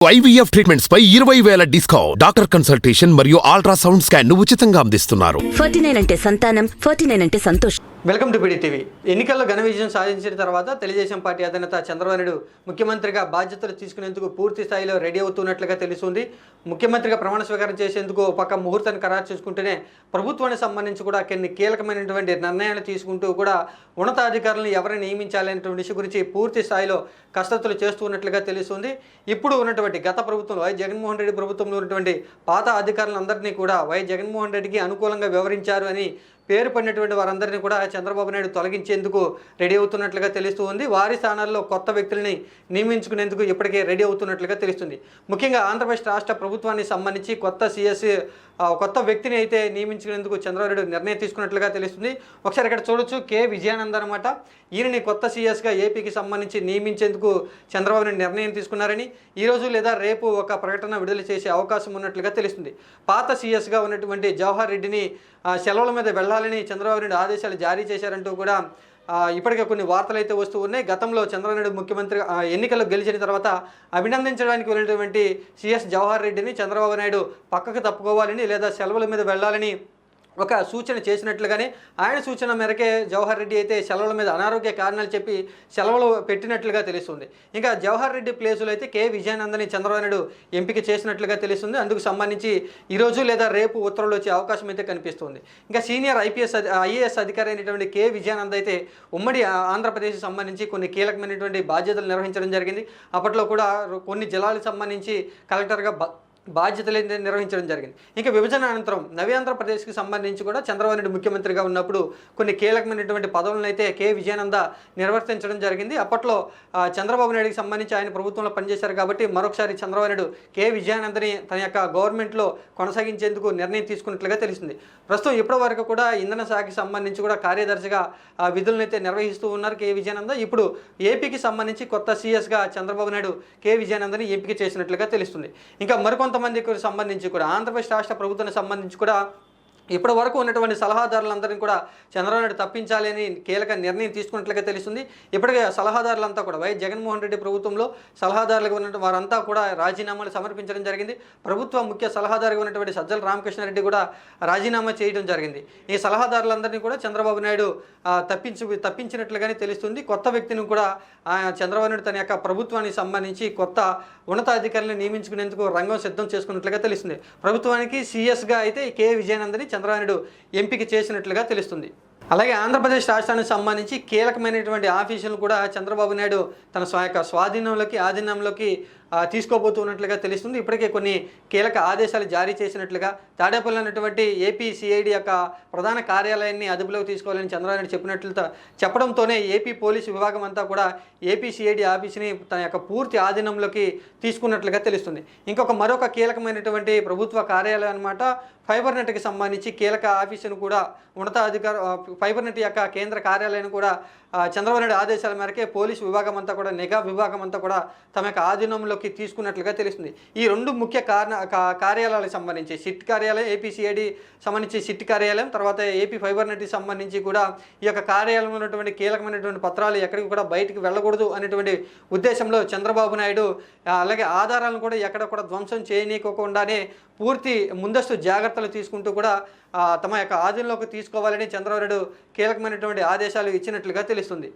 IVF treatments పై 20,000 discount. Doctor consultation మరియు ultrasound scan ను ఉచితంగా అందిస్తున్నారు. 49 అంటే సంతానం, 49 అంటే సంతోషం. Welcome to PDTV. ఎన్నికల్లో ఘన విజయం సాధించిన తర్వాత తెలుగుదేశం పార్టీ అధినేత చంద్రబాబు నాయుడు ముఖ్యమంత్రిగా బాధ్యతలు తీసుకునేందుకు పూర్తి స్థాయిలో రెడీ అవుతున్నట్లుగా తెలుస్తుంది. ముఖ్యమంత్రిగా ప్రమాణ స్వీకారం చేసేందుకు పక్క ముహూర్తాన్ని ఖరారు చేసుకుంటూనే ప్రభుత్వానికి సంబంధించి కూడా కొన్ని కీలకమైనటువంటి నిర్ణయాలు తీసుకుంటూ కూడా ఉన్నతాధికారులను ఎవరిని నియమించాలనేటువంటి విషయం గురించి పూర్తి స్థాయిలో కసరత్తులు చేస్తూ ఉన్నట్లుగా తెలుస్తుంది. ఇప్పుడు ఉన్నటువంటి గత ప్రభుత్వంలో జగన్మోహన్ రెడ్డి ప్రభుత్వంలో ఉన్నటువంటి పాత అధికారులందరినీ కూడా జగన్మోహన్ రెడ్డికి అనుకూలంగా వ్యవహరించారు అని పేరు పడినటువంటి వారందరినీ కూడా చంద్రబాబు నాయుడు తొలగించేందుకు రెడీ అవుతున్నట్లుగా తెలుస్తూ ఉంది. వారి స్థానాల్లో కొత్త వ్యక్తుల్ని నియమించుకునేందుకు ఇప్పటికే రెడీ అవుతున్నట్లుగా తెలుస్తుంది. ముఖ్యంగా ఆంధ్రప్రదేశ్ రాష్ట్ర ప్రభుత్వానికి సంబంధించి కొత్త వ్యక్తిని అయితే నియమించుకునేందుకు చంద్రబాబు నాయుడు నిర్ణయం తీసుకున్నట్లుగా తెలుస్తుంది. ఒకసారి ఇక్కడ చూడొచ్చు, కె విజయానంద్ అనమాట. ఈయనని కొత్త సీఎస్గా ఏపీకి సంబంధించి నియమించేందుకు చంద్రబాబు నాయుడు నిర్ణయం తీసుకున్నారని ఈరోజు లేదా రేపు ఒక ప్రకటన విడుదల చేసే అవకాశం ఉన్నట్లుగా తెలుస్తుంది. పాత సీఎస్గా ఉన్నటువంటి జవహర్ రెడ్డిని సెలవుల మీద వెళ్లాలని చంద్రబాబు నాయుడు ఆదేశాలు జారీ చేశారంటూ కూడా ఇప్పటికే కొన్ని వార్తలు అయితే వస్తూ ఉన్నాయి. గతంలో చంద్రబాబు నాయుడు ముఖ్యమంత్రి ఎన్నికల్లో గెలిచిన తర్వాత అభినందించడానికి వెళ్ళినటువంటి సిఎస్ జవహర్ రెడ్డిని చంద్రబాబు నాయుడు పక్కకు తప్పుకోవాలని లేదా సెలవుల మీద వెళ్ళాలని ఒక సూచన చేసినట్లుగానే ఆయన సూచన మేరకే జవహర్ రెడ్డి అయితే సెలవుల మీద అనారోగ్య కారణాలు చెప్పి సెలవులు పెట్టినట్లుగా తెలుస్తుంది. ఇంకా జవహర్ రెడ్డి ప్లేసులో అయితే కె విజయానందని చంద్రబాబు నాయుడు ఎంపిక చేసినట్లుగా తెలుస్తుంది. అందుకు సంబంధించి ఈరోజు లేదా రేపు ఉత్తర్వులు వచ్చే అవకాశం అయితే కనిపిస్తుంది. ఇంకా సీనియర్ ఐఏఎస్ అధికారి అయినటువంటి కె విజయానంద్ అయితే ఉమ్మడి ఆంధ్రప్రదేశ్కి సంబంధించి కొన్ని కీలకమైనటువంటి బాధ్యతలు నిర్వహించడం జరిగింది. అప్పట్లో కూడా కొన్ని జిల్లాలకు సంబంధించి కలెక్టర్గా బాధ్యతలు నిర్వహించడం జరిగింది. ఇంకా విభజన అనంతరం నవి ఆంధ్రప్రదేశ్కి సంబంధించి కూడా చంద్రబాబు నాయుడు ముఖ్యమంత్రిగా ఉన్నప్పుడు కొన్ని కీలకమైనటువంటి పదవులను అయితే కె విజయానంద నిర్వర్తించడం జరిగింది. అప్పట్లో చంద్రబాబు నాయుడుకి సంబంధించి ఆయన ప్రభుత్వంలో పనిచేశారు కాబట్టి మరొకసారి చంద్రబాబు నాయుడు కె విజయానందని తన యొక్క గవర్నమెంట్లో కొనసాగించేందుకు నిర్ణయం తీసుకున్నట్లుగా తెలిసింది. ప్రస్తుతం ఇప్పటి వరకు కూడా ఇంధన శాఖకి సంబంధించి కూడా కార్యదర్శిగా విధులను అయితే నిర్వహిస్తూ ఉన్నారు కె విజయానంద. ఇప్పుడు ఏపీకి సంబంధించి కొత్త సీఎస్గా చంద్రబాబు నాయుడు కె విజయానందని ఎంపిక చేసినట్లుగా తెలుస్తుంది. ఇంకా మరికొంతమందికి సంబంధించి కూడా ఆంధ్రప్రదేశ్ రాష్ట్ర ప్రభుత్వానికి సంబంధించి కూడా ఇప్పటి వరకు ఉన్నటువంటి సలహాదారులందరినీ కూడా చంద్రబాబు నాయుడు తప్పించాలి అని కీలక నిర్ణయం తీసుకున్నట్లుగా తెలుస్తుంది. ఇప్పటికే సలహాదారులంతా కూడా జగన్మోహన్ రెడ్డి ప్రభుత్వంలో సలహాదారులుగా ఉన్నటువంటి వారంతా కూడా రాజీనామాలు సమర్పించడం జరిగింది. ప్రభుత్వ ముఖ్య సలహాదారుగా ఉన్నటువంటి సజ్జల రామకృష్ణారెడ్డి కూడా రాజీనామా చేయడం జరిగింది. ఈ సలహాదారులందరినీ కూడా చంద్రబాబు నాయుడు తప్పించినట్లుగానే తెలుస్తుంది. కొత్త వ్యక్తిని కూడా చంద్రబాబు నాయుడు తన యొక్క ప్రభుత్వానికి సంబంధించి కొత్త ఉన్నతాధికారులను నియమించుకునేందుకు రంగం సిద్ధం చేసుకున్నట్లుగా తెలుస్తుంది. ప్రభుత్వానికి సీఎస్గా అయితే కె విజయానందని చంద్రబాబు నాయుడు ఎంపిక చేసినట్లుగా తెలుస్తుంది. అలాగే ఆంధ్రప్రదేశ్ రాష్ట్రానికి సంబంధించి కీలకమైనటువంటి ఆఫీసులను కూడా చంద్రబాబు నాయుడు తన ఆధీనంలోకి తీసుకోబోతున్నట్లుగా తెలుస్తుంది. ఇప్పటికే కొన్ని కీలక ఆదేశాలు జారీ చేసినట్లుగా తాడేపల్లి ఉన్నటువంటి ఏపీ సిఐడి యొక్క ప్రధాన కార్యాలయాన్ని అదుపులోకి తీసుకోవాలని చంద్రబాబు నాయుడు చెప్పడంతోనే ఏపీ పోలీసు విభాగం అంతా కూడా ఏపీ సిఐడి ఆఫీస్ని తన యొక్క పూర్తి ఆధీనంలోకి తీసుకున్నట్లుగా తెలుస్తుంది. మరొక కీలకమైనటువంటి ప్రభుత్వ కార్యాలయం అన్నమాట ఫైబర్ నెట్కి సంబంధించి కీలక ఆఫీసును కూడా ఫైబర్ నెట్ యొక్క కేంద్ర కార్యాలయాన్ని కూడా చంద్రబాబు నాయుడు ఆదేశాల మేరకే పోలీసు విభాగం అంతా కూడా నిఘా విభాగం అంతా కూడా తమ యొక్క ఆధీనంలోకి తీసుకున్నట్లుగా తెలుస్తుంది. ఈ రెండు ముఖ్య కార్యాలయాలకు సంబంధించి సిట్ కార్యాలయం, ఏపీసీఐడి సంబంధించి సిట్ కార్యాలయం, తర్వాత ఏపీ ఫైబర్ నెట్కి సంబంధించి కూడా ఈ యొక్క కార్యాలయంలో ఉన్నటువంటి కీలకమైనటువంటి పత్రాలు ఎక్కడికి కూడా బయటికి వెళ్ళకూడదు అనేటువంటి ఉద్దేశంలో చంద్రబాబు నాయుడు అలాగే ఆధారాలను కూడా ఎక్కడ కూడా ధ్వంసం చేయనీయకుండానే పూర్తి ముందస్తు జాగ్రత్తలు తీసుకుంటూ కూడా తమ యొక్క ఆధీనంలోకి తీసుకోవాలని చంద్రబాబు నాయుడు కీలకమైనటువంటి ఆదేశాలు ఇచ్చినట్లుగా తెలుస్తుంది.